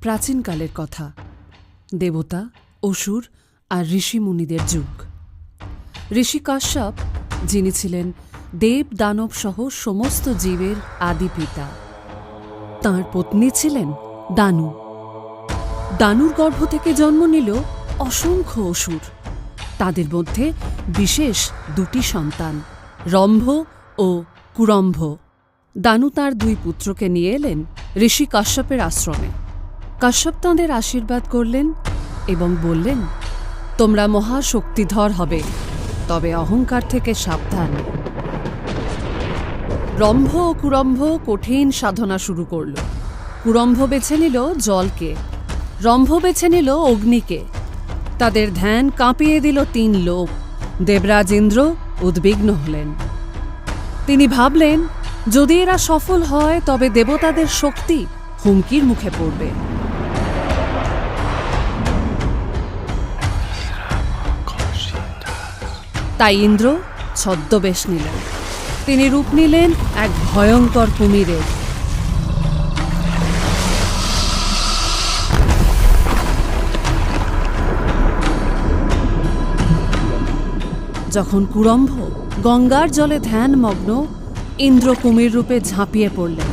প্রাচীনকালের কথা, দেবতা, অসুর আর ঋষি মুনিদের যুগ। ঋষি কাশ্যপ, যিনি ছিলেন দেব দানব সহ সমস্ত জীবের আদি পিতা, তাঁর পত্নী ছিলেন দানু। দানুর গর্ভ থেকে জন্ম নিল অসংখ্য অসুর। তাদের মধ্যে বিশেষ দুটি সন্তান, রম্ভ ও কুরম্ভ। দানু তাঁর দুই পুত্রকে নিয়ে এলেন ঋষি কাশ্যপের আশ্রমে। কাশ্যপ তাঁদের আশীর্বাদ করলেন এবং বললেন, তোমরা মহাশক্তিধর হবে, তবে অহংকার থেকে সাবধান। রম্ভ ও কুরম্ভ কঠিন সাধনা শুরু করল। কুরম্ভ বেছে নিল জলকে, রম্ভ বেছে নিল অগ্নিকে। তাদের ধ্যান কাঁপিয়ে দিল 3 লোক। দেবরাজ ইন্দ্র উদ্বিগ্ন হলেন। তিনি ভাবলেন, যদি এরা সফল হয় তবে দেবতাদের শক্তি হুমকির মুখে পড়বে। তাই ইন্দ্র ছদ্মবেশ নিলেন। তিনি রূপ নিলেন এক ভয়ঙ্কর কুমিরের। যখন কুরম্ভ গঙ্গার জলে ধ্যানমগ্ন, ইন্দ্র কুমির রূপে ঝাঁপিয়ে পড়লেন।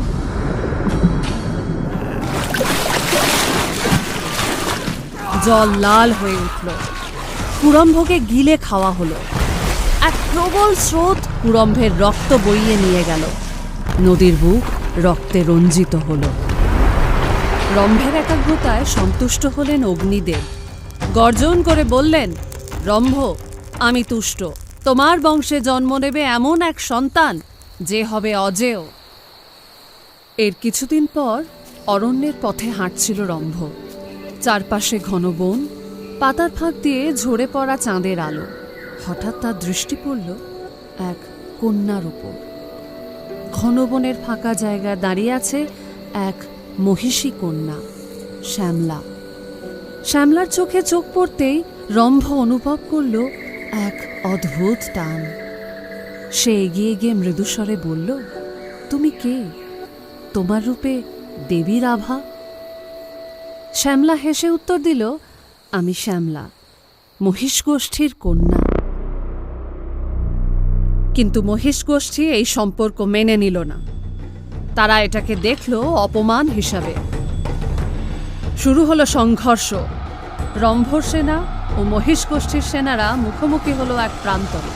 জল লাল হয়ে উঠল। কুরম্ভকে গিলে খাওয়া হলো। এক প্রবল স্রোত কুরম্ভের রক্ত বইয়ে নিয়ে গেল। নদীর বুক রক্তে রঞ্জিত হল। রম্ভের একাগ্রতায় সন্তুষ্ট হলেন অগ্নিদেব। গর্জন করে বললেন, রম্ভ, আমি তুষ্ট। তোমার বংশে জন্ম নেবে এমন এক সন্তান যে হবে অজেয়। এর কিছুদিন পর অরণ্যের পথে হাঁটছিল রম্ভ। চারপাশে ঘন বন, পাতার ফাঁক দিয়ে ঝরে পড়া চাঁদের আলো। হঠাৎ তার দৃষ্টি পড়ল এক কন্যার উপর। ঘন বনের ফাঁকা জায়গায় দাঁড়িয়ে আছে এক মহিষী কন্যা, শ্যামলা। শ্যামলার চোখে চোখ পড়তেই রম্ভ অনুভব করল এক অদ্ভুত টান। সে এগিয়ে গিয়ে মৃদুস্বরে বলল, তুমি কে? তোমার রূপে দেবীর আভা। শ্যামলা হেসে উত্তর দিল, আমি শ্যামলা, মহিষ গোষ্ঠীর কন্যা। কিন্তু মহিষ গোষ্ঠী এই সম্পর্ক মেনে নিল না। তারা এটাকে দেখল অপমান হিসাবে। শুরু হলো সংঘর্ষ। রম্ভর সেনা ও মহিষ গোষ্ঠীর সেনারা মুখোমুখি হলো এক প্রান্তরে।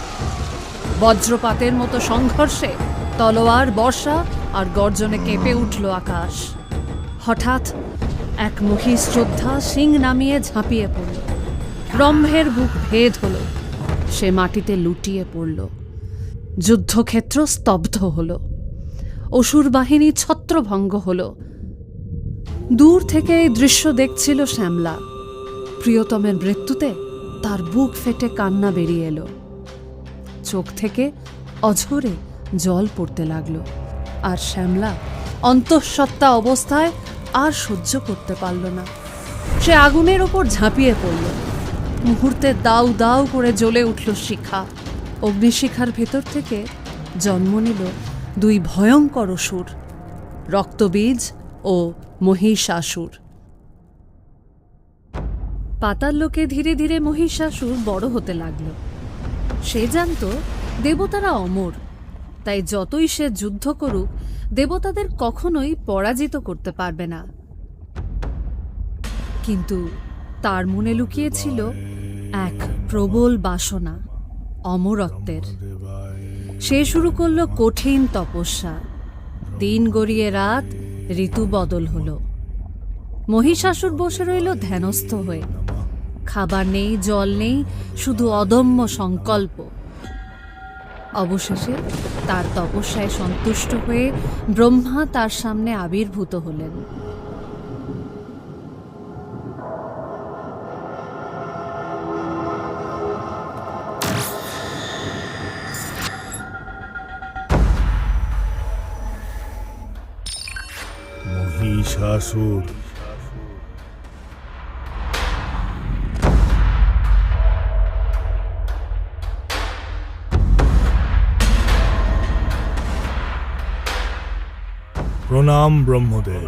বজ্রপাতের মতো সংঘর্ষে তলোয়ার, বর্ষা আর গর্জনে কেঁপে উঠল আকাশ। হঠাৎ এক মহিষ যোদ্ধা শিং নামিয়ে ঝাঁপিয়ে পড়ল। রম্ভের বুক ভেদ হল। সে মাটিতে লুটিয়ে পড়ল। যুদ্ধক্ষেত্র স্তব্ধ হল। অসুর বাহিনী ছত্রভঙ্গ হল। দূর থেকে এই দৃশ্য দেখছিল শ্যামলা। প্রিয়তমের মৃত্যুতে তার বুক ফেটে কান্না বেরিয়ে এলো। চোখ থেকে অঝরে জল পড়তে লাগল। আর শ্যামলা অন্তঃসত্ত্বা অবস্থায় আর সহ্য করতে পারল না। সে আগুনের ওপর ঝাঁপিয়ে পড়ল। মুহূর্তে দাউ দাউ করে জ্বলে উঠল শিখা। অগ্নিশিখার ভেতর থেকে জন্ম নিল 2 ভয়ঙ্কর অসুর, রক্তবীজ ও মহিষাসুর। পাতাল লোকে ধীরে ধীরে মহিষাসুর বড় হতে লাগল। সে জানত দেবতারা অমর, তাই যতই সে যুদ্ধ করুক দেবতাদের কখনোই পরাজিত করতে পারবে না। কিন্তু তার মনে লুকিয়েছিল এক প্রবল বাসনা, অমরত্বের। সে শুরু করল কঠিন তপস্যা। দিন গড়িয়ে রাত, ঋতু বদল হল। মহিষাসুর বসে রইল ধ্যানস্থ হয়ে। খাবার নেই, জল নেই, শুধু অদম্য সংকল্প। অবশেষে তার তপস্যায় সন্তুষ্ট হয়ে ব্রহ্মা তার সামনে আবির্ভূত হলেন। মহিষাসুর, প্রণাম ব্রহ্মদেব।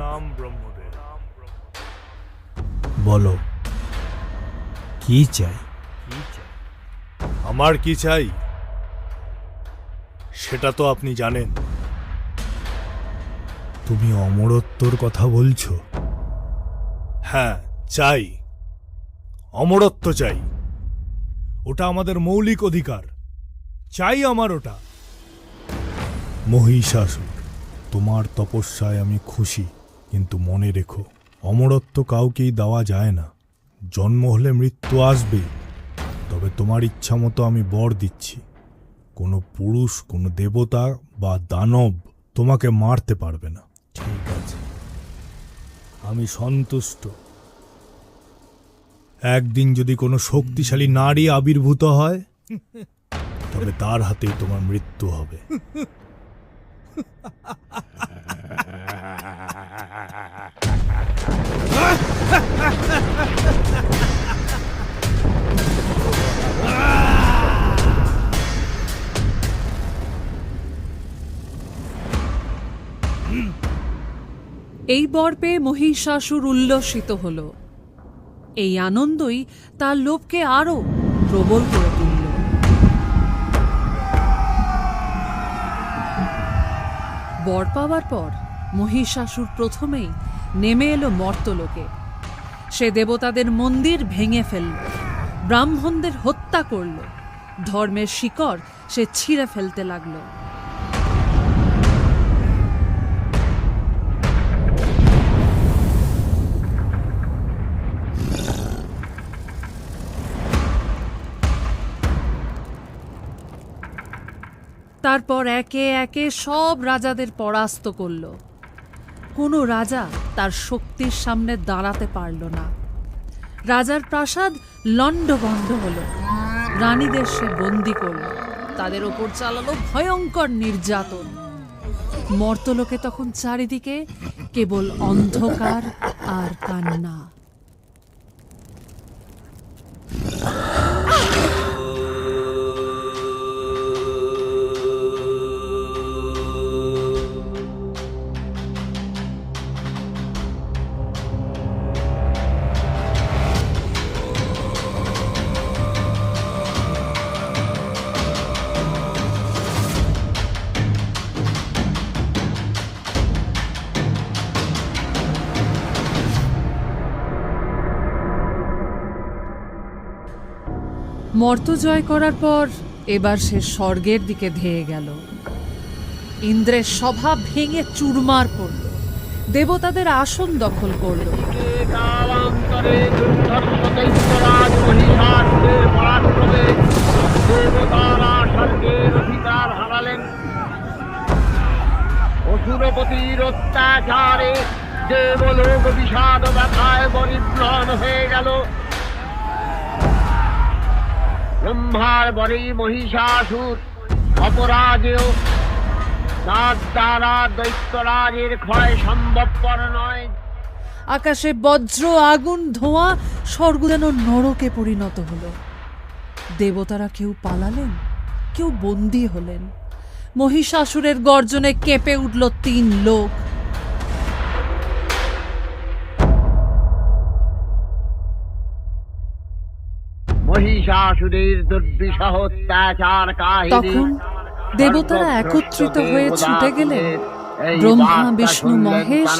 বলো, কি চাই? আমার কি চাই সেটা তো আপনি জানেন। তুমি অমরত্বর কথা বলছো? হ্যাঁ, চাই, অমরত্ব চাই। ওটা আমাদের মৌলিক অধিকার। চাই আমার ওটা। মহিষাসুর, তোমার তপস্যায় আমি খুশি, কিন্তু মনে রেখো, অমরত্ব কাউকেই দেওয়া যায় না। জন্ম হলে মৃত্যু আসবে, তবে তোমার ইচ্ছা মতো আমি বর দিচ্ছি, কোনো পুরুষ, কোনো দেবতা বা দানব তোমাকে মারতে পারবে না। ঠিক আছে, আমি সন্তুষ্ট। একদিন যদি কোনো শক্তিশালী নারী আবির্ভূত হয়, তবে তার হাতেই তোমার মৃত্যু হবে। এই বর পেয়ে মহিষাসুর উল্লসিত হল। এই আনন্দই তার লোভকে আরো প্রবল করে তুলল। বর পাওয়ার পর মহিষাসুর প্রথমেই নেমে এলো মর্তলোকে। সে দেবতাদের মন্দির ভেঙে ফেলল, ব্রাহ্মণদের হত্যা করল, ধর্মের শিকড় সে ছিঁড়ে ফেলতে লাগল। তারপর একে একে সব রাজাদের পরাস্ত করল। কোনো রাজা তার শক্তির সামনে দাঁড়াতে পারল না। রাজার প্রাসাদ লণ্ডভণ্ড হল, রানীদের সে বন্দি করল, তাদের ওপর চালালো ভয়ঙ্কর নির্যাতন। মর্তলোকে তখন চারিদিকে কেবল অন্ধকার আর কান্না। মর্ত জয় করার পর এবার সে স্বর্গের দিকে ধেয়ে গেল। ইন্দ্রের সভা ভেঙে চুরমার করল, দেবতাদের আসন দখল করল। কালান্তরে দুর্ধর্ষ দৈত্যরাজ মহিষাসুরের পরাক্রমে দেবতারা স্বর্গের অধিকার হারালেন। অসুরপতির অত্যাচারে দেবলোক বিষাদ ব্যথায় পরিম্লান হয়ে গেল। ব্রহ্মার বরেই মহিষাসুর অপরাজেয়, তার দ্বারা দৈত্যরাজের ক্ষয় সম্ভবপর নয়। আকাশে বজ্র, আগুন, ধোঁয়া, স্বর্গ যেন নরকে পরিণত হল। দেবতারা কেউ পালালেন, কেউ বন্দী হলেন। মহিষাসুরের গর্জনে কেঁপে উঠল 3 লোক। মহিষাসুরের দুর্বিষহ অত্যাচার কাহিনী তখন দেবতারা একত্রিত হয়ে ছুটে গেলেন ব্রহ্মা, বিষ্ণু, মহেশ,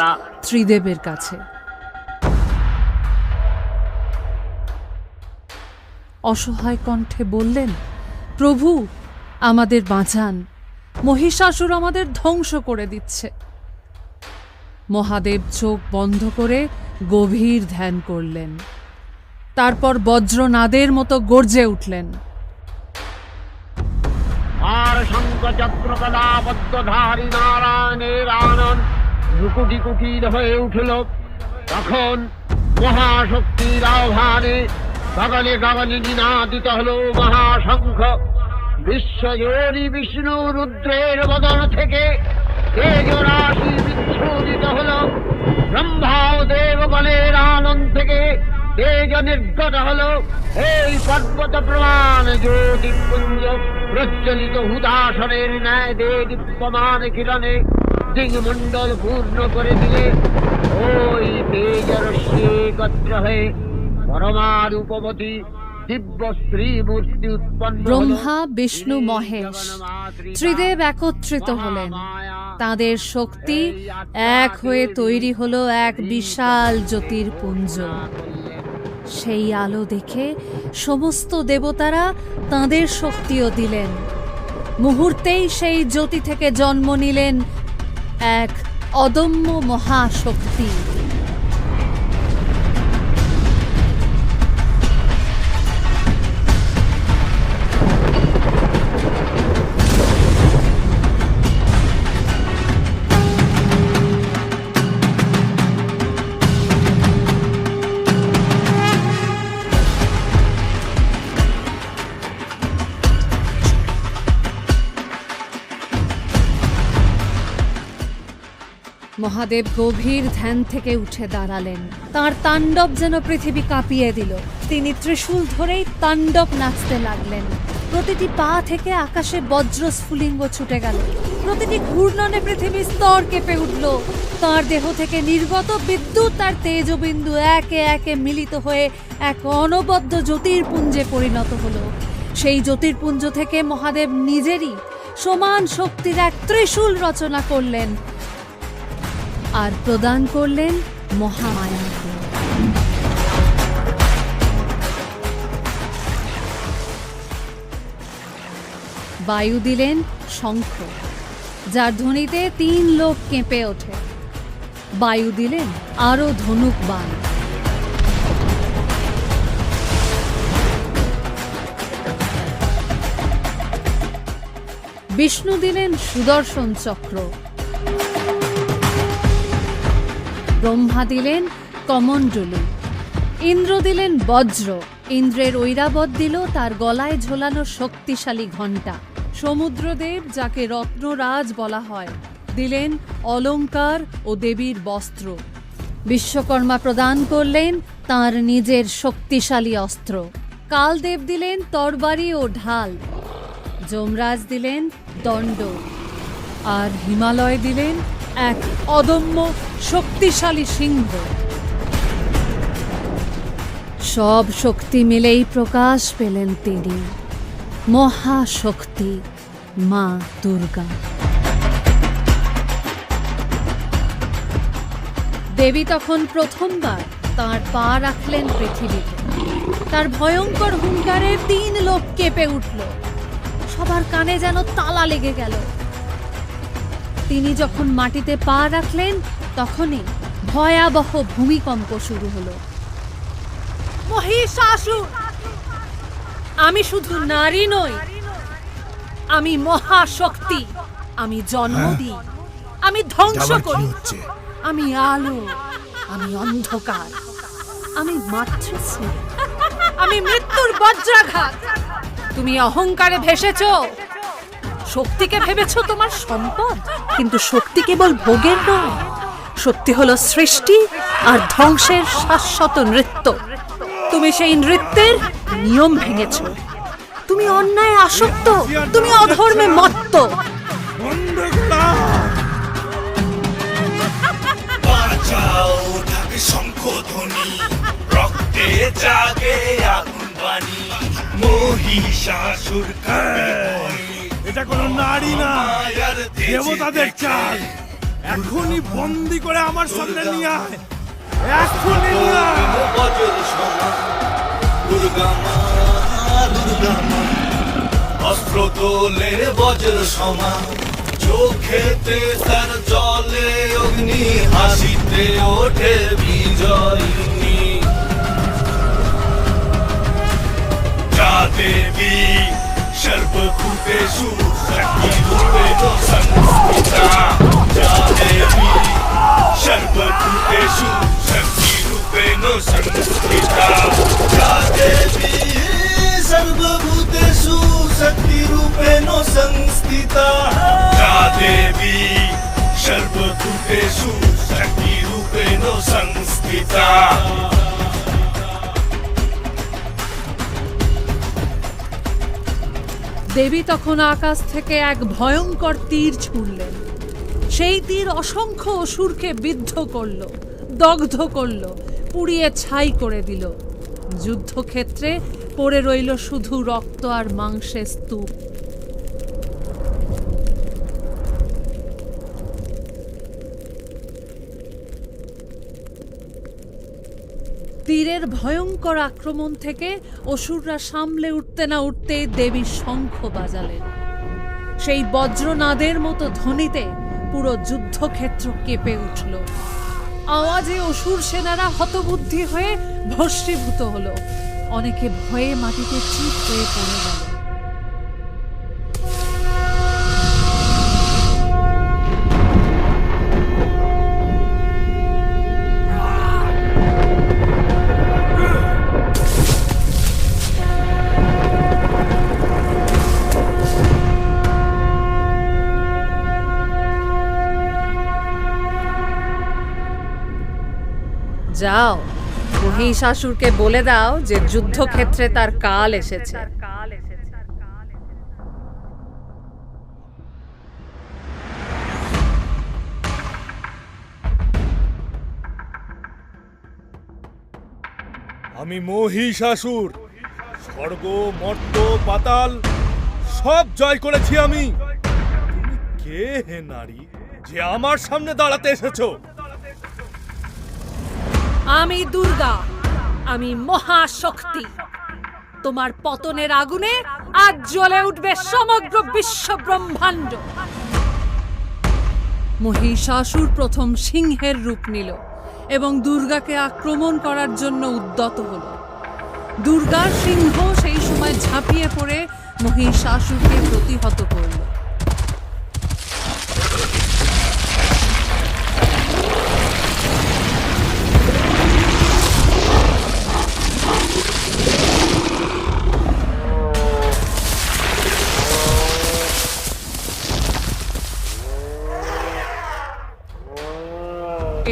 ত্রিদেবের কাছে। অসহায় কণ্ঠে বললেন, প্রভু আমাদের বাঁচান, মহিষাসুর আমাদের ধ্বংস করে দিচ্ছে। মহাদেব চোখ বন্ধ করে গভীর ধ্যান করলেন, তারপর বজ্রনাদের মতো গর্জে উঠলেন। আর শঙ্খ চক্র কলাবদ্ধধারী নারায়ণের আনন্দ রুকুটি কুটির হয়ে উঠল। তখন মহাশক্তির আহ্বানে গগনে গগনে নিনাদিত হল মহাশঙ্খ। বিশ্বজোরী বিষ্ণু রুদ্রের বদন থেকে তেজরাশি বিচ্ছুরিত হল। ব্রহ্মা ও দেবগণের আনন্দ থেকে তেজ নির্গত হল। এই পর্বত প্রমাণ জ্যোতিপুঞ্জ প্রজ্বলিত হুদাসনের ন্যায় দীপ্যমান কিরণে দিগমণ্ডল পূর্ণ করে দিলে। ওই তেজরশ্মি একত্র হয়ে পরমারূপবতী দিব্য স্ত্রী মূর্তি উৎপন্ন হলো। ব্রহ্মা, বিষ্ণু, মহেশ ত্রিদেব একত্রিত হলেন। তাদের শক্তি এক হয়ে তৈরি হলো এক বিশাল জ্যোতির্পুঞ্জ। সেই আলো দেখে সমস্ত দেবতারা তাদের শক্তিও দিলেন। মুহূর্তেই সেই জ্যোতি থেকে জন্ম নিলেন এক অদম্য মহাশক্তি। মহাদেব গভীর ধ্যান থেকে উঠে দাঁড়ালেন। তার তাণ্ডব যেন পৃথিবী কাঁপিয়ে দিল। তিনি ত্রিশূল ধরেই তাণ্ডব নাচতে লাগলেন। প্রতিটি পা থেকে আকাশে বজ্র স্ফুলিঙ্গ ছুটে গেল। প্রতিটি ঘূর্ণনে পৃথিবীর স্তর কেঁপে উঠল। তার দেহ থেকে নির্গত বিদ্যুৎ আর তেজবিন্দু একে একে মিলিত হয়ে এক অনবদ্য জ্যোতির্পুঞ্জে পরিণত হলো। সেই জ্যোতির্পুঞ্জ থেকে মহাদেব নিজেরই সমান শক্তির এক ত্রিশূল রচনা করলেন আর প্রদান করলেন মহামায়াকে। বায়ু দিলেন শঙ্খ, যার ধ্বনিতে 3 লোক কেঁপে ওঠে। বায়ু দিলেন আরো ধনুক বাণ। বিষ্ণু দিলেন সুদর্শন চক্র। ব্রহ্মা দিলেন কমণ্ডলু। ইন্দ্র দিলেন বজ্র। ইন্দ্রের ঐরাবত দিল তার গলায় ঝোলানো শক্তিশালী ঘণ্টা। সমুদ্রদেব, যাকে রত্নরাজ বলা হয়, দিলেন অলংকার ও দেবীর বস্ত্র। বিশ্বকর্মা প্রদান করলেন তার নিজের শক্তিশালী অস্ত্র। কালদেব দিলেন তরবারি ও ঢাল। যমরাজ দিলেন দণ্ড। আর হিমালয় দিলেন এক অদম্য শক্তিশালী সিংহ। সব শক্তি মিলেই প্রকাশ পেলেন তিনি, মহাশক্তি মা দুর্গা। দেবী তখন প্রথমবার তাঁর পা রাখলেন পৃথিবীতে। তার ভয়ঙ্কর হুঙ্কারে 3 লোক কেঁপে উঠল। সবার কানে যেন তালা লেগে গেল। তিনি যখন মাটিতে পা রাখলেন, তখনই ভয়াবহ ভূমিকম্প শুরু হলো। মহিষাসুর, আমি শুধু নারী নই, আমি মহাশক্তি। আমি জন্ম দিই, আমি ধ্বংস করি, আমি আলো, আমি অন্ধকার, আমি মাতৃশ্রী, আমি মৃত্যুর বজ্রাঘাত। তুমি অহংকারে ভেসেছ, শক্তিকে ভেবেছ তোমার সম্পদ। কিন্তু শক্তি কেবল ভোগের নয়, শক্তি হলো সৃষ্টি আর ধ্বংসের শাশ্বত নৃত্য। তুমি সেই নৃত্যের নিয়ম ভেঙেছ। তুমি অন্যায় আসক্ত, তুমি অধর্মে মত্ত। বাঁচাও ঢাকে শঙ্খধ্বনি, রক্তে জাগে আগুন বাণী, মহিষাসুর কাঁপে ভয়ে। এটা কোনো নারী না, দেবতাদের চাল। এখনই বন্দি করে আমার সামনে নিয়ে আয়, এখনই নিয়ে আয়। দুর্গা মা, দুর্গা মা, অস্ত্র তোলে বজ্র সমান, চোখেতে তার জলে অগ্নি, হাসিতে ওঠে বিজয়িনী। যা দেবী সর্বভূতেষু শক্তিরূপেণ সংস্থিতা, যা দেবী সর্বভূতেষু শক্তিরূপেণ সংস্থিতা, যা দেবী সর্বভূতেষু শক্তিরূপেণ সংস্থিতা, যা দেবী সর্বভূতেষু শক্তিরূপেণ সংস্থিতা। দেবী তখন আকাশ থেকে এক ভয়ঙ্কর তীর ছুড়লেন। সেই তীর অসংখ্য অসুরকে বিদ্ধ করল, দগ্ধ করল। পুড়িয়ে ছাই করে দিল। যুদ্ধক্ষেত্রে পড়ে রইল শুধু রক্ত আর মাংসের স্তূপ। তীরের ভয়ঙ্কর আক্রমণ থেকে অসুররা সামলে উঠতে না উঠতেই দেবী শঙ্খ বাজালেন। সেই বজ্রনাদের মতো ধ্বনিতে পুরো যুদ্ধক্ষেত্র কেঁপে উঠল। আওয়াজে অসুর সেনারা হতবুদ্ধি হয়ে ভস্মীভূত হলো। অনেকে ভয়ে মাটিতে চিত হয়ে পড়ে গেল। যাও, মহিষাসুরকে বলে দাও যে যুদ্ধক্ষেত্রে তার কাল এসেছে। আমি মহিষাসুর, স্বর্গ মর্ত পাতাল সব জয় করেছি আমি। তুমি কে হে নারী যে আমার সামনে দাঁড়াতে এসেছো? আমি দুর্গা, আমি মহাশক্তি। তোমার পতনের আগুনে আজ জ্বলে উঠবে সমগ্র বিশ্ব ব্রহ্মাণ্ড। মহিষাসুর প্রথম সিংহের রূপ নিল এবং দুর্গাকে আক্রমণ করার জন্য উদ্যত হল। দুর্গার সিংহ সেই সময় ঝাঁপিয়ে পড়ে মহিষাসুরকে প্রতিহত করল।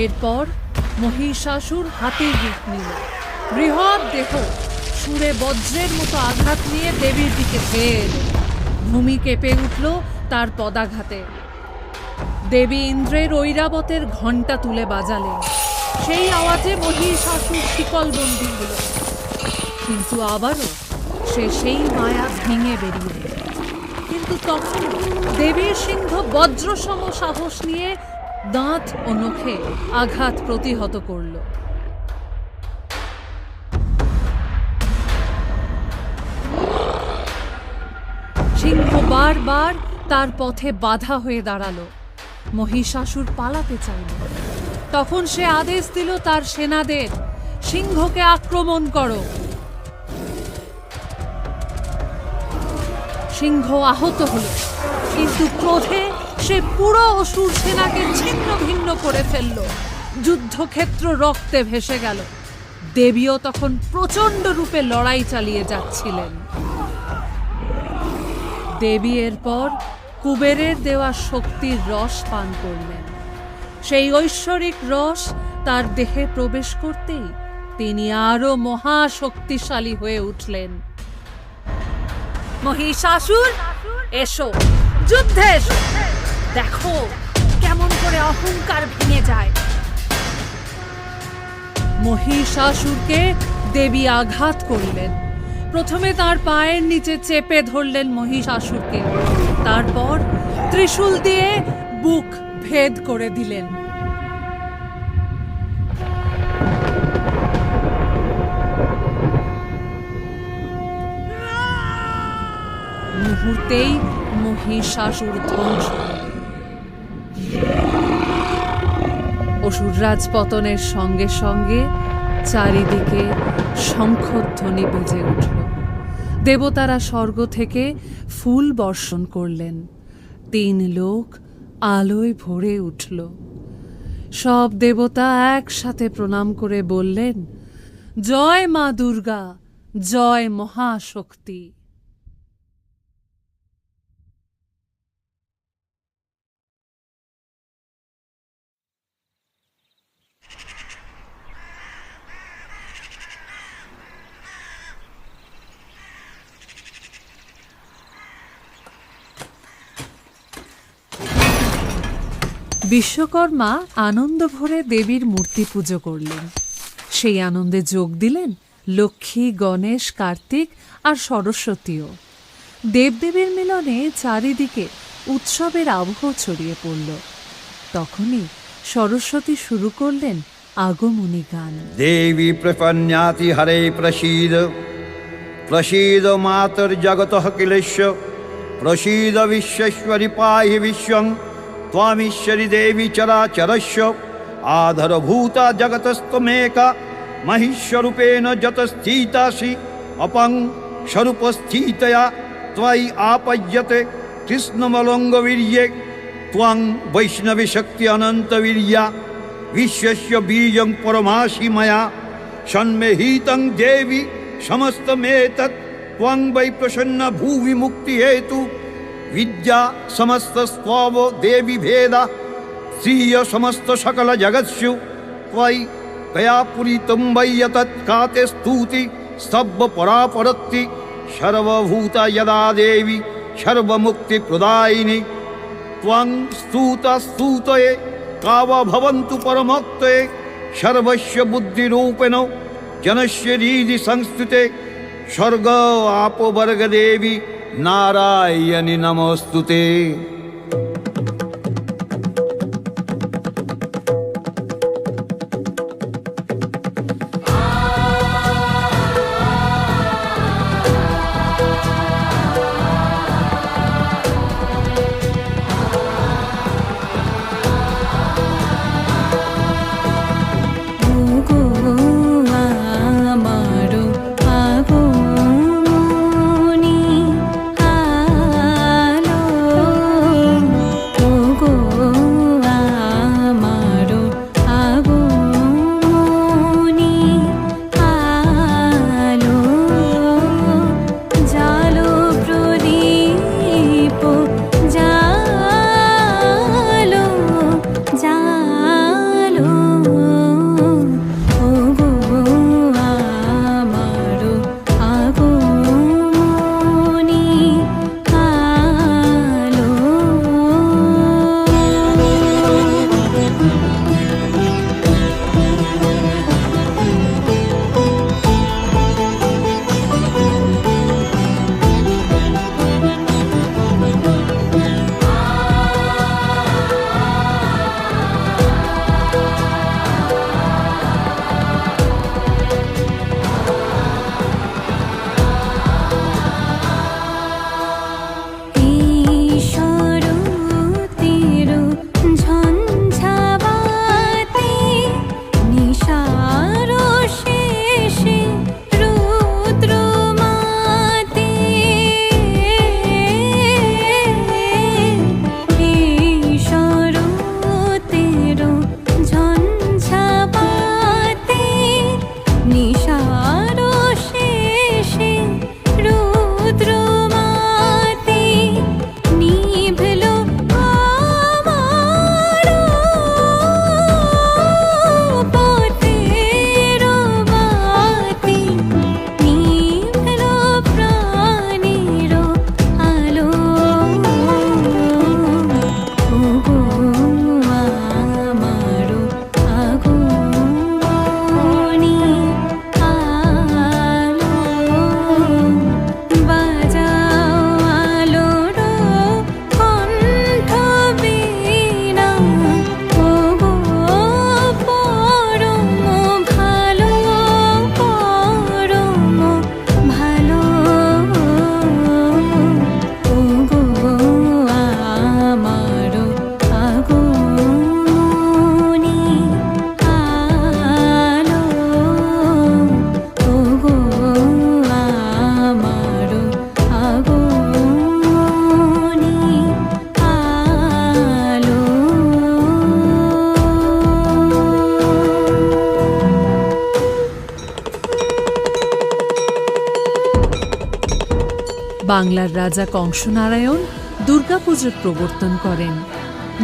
এরপর মহিষাসুর হাতির রূপ নিল। বৃহৎ দেহ সুরে বজ্রের মতো আঘাত নিয়ে দেবীর দিকে ধেয়ে এল। ভূমি কেঁপে উঠল তার পদাঘাতে। দেবী ইন্দ্রের ঐরাবতের ঘণ্টা তুলে বাজালেন। সেই আওয়াজে মহিষাসুর শিকলবন্দী হল। কিন্তু আবারও সে সেই মায়া ভেঙে বেরিয়ে এল। কিন্তু তখন দেবীর সিংহ বজ্রসম সাহস নিয়ে দাঁত ও নখে আঘাত প্রতিহত করল। সিংহ বারবার তার পথে বাধা হয়ে দাঁড়ালো। মহিষাসুর পালাতে চাইল। তখন সে আদেশ দিল তার সেনাদের, সিংহকে আক্রমণ করো। সিংহ আহত হল, কিন্তু ক্রোধে সে পুরো অসুর সেনাকে ছিন্ন ভিন্ন করে ফেলল। যুদ্ধক্ষেত্র রক্তে ভেসে গেল। দেবীও তখন প্রচণ্ড রূপে লড়াই চালিয়ে যাচ্ছিলেন। দেবী এরপর কুবেরের দেওয়া শক্তির রস পান করলেন। সেই ঐশ্বরিক রস তার দেহে প্রবেশ করতেই তিনি আরো মহাশক্তিশালী হয়ে উঠলেন। মহিষাসুর, এসো, যুদ্ধে এসো। দেখো কেমন করে অহংকার ভেঙে যায়। মহিষাসুরকে দেবী আঘাত করলেন। প্রথমে তার পায়ের নিচে চেপে ধরলেন মহিষাসুরকে, তারপর ত্রিশূল দিয়ে বুক ভেদ করে দিলেন। মুহূর্তেই মহিষাসুর ধ্বংস হল। অসুররাজ পতনের সঙ্গে সঙ্গে চারিদিকে শঙ্খধ্বনি বেজে উঠল। দেবতারা স্বর্গ থেকে ফুল বর্ষণ করলেন। 3 লোক আলোয় ভরে উঠল। সব দেবতা একসাথে প্রণাম করে বললেন, জয় মা দুর্গা, জয় মহাশক্তি। বিশ্বকর্মা আনন্দ ভরে দেবীর মূর্তি পুজো করলেন। সেই আনন্দে যোগ দিলেন লক্ষ্মী, গণেশ, কার্তিক আর সরস্বতীও। দেবদেবীর মিলনে চারিদিকে উৎসবের আবহ ছড়িয়ে পড়ল। তখনই সরস্বতী শুরু করলেন আগমনী গান। देवी प्रपन्याति हरे प्रसीद प्रसीद मातर्जगतः किलेश्व प्रसीद विश्वेश्वरि पाहि विश्वं त्वामीश्वरि देवी चराचरस्य आधारभूता जगतस्त्वमेका महिष्वरूपेण जतस्थितासि अपं स्वरूपस्थितया त्वयि आपज्यते कृष्णमलङ्गवीर्ये त्वं वैष्णवी शक्ति अनन्तवीर्या विश्वस्य बीजं परमासि मया सन्मेहितं देवी समस्तमेतत् त्वं वै प्रसन्न भुवि मुक्तिहेतु विद्या समस्तस्त्वं देवी भेदा श्रिय समस्त सकल जगत्सु त्वयि कया पूरितं वै यतत् काते स्तुति स्तब्ध परापरत्ति सर्वभूता यदा देवी सर्वमुक्तिप्रदायिनी त्वं स्तुता स्तुतये कावा भवन्तु परमोक्ते सर्वस्य बुद्धिरूपेण जनस्य हृदि संस्थिते स्वर्ग आपवर्ग देवी नारायणि नमोस्तुते। বাংলার রাজা কংসনারায়ণ দুর্গাপুজোর প্রবর্তন করেন,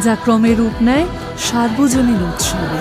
যা ক্রমে রূপ নেয় সার্বজনীন উৎসবে।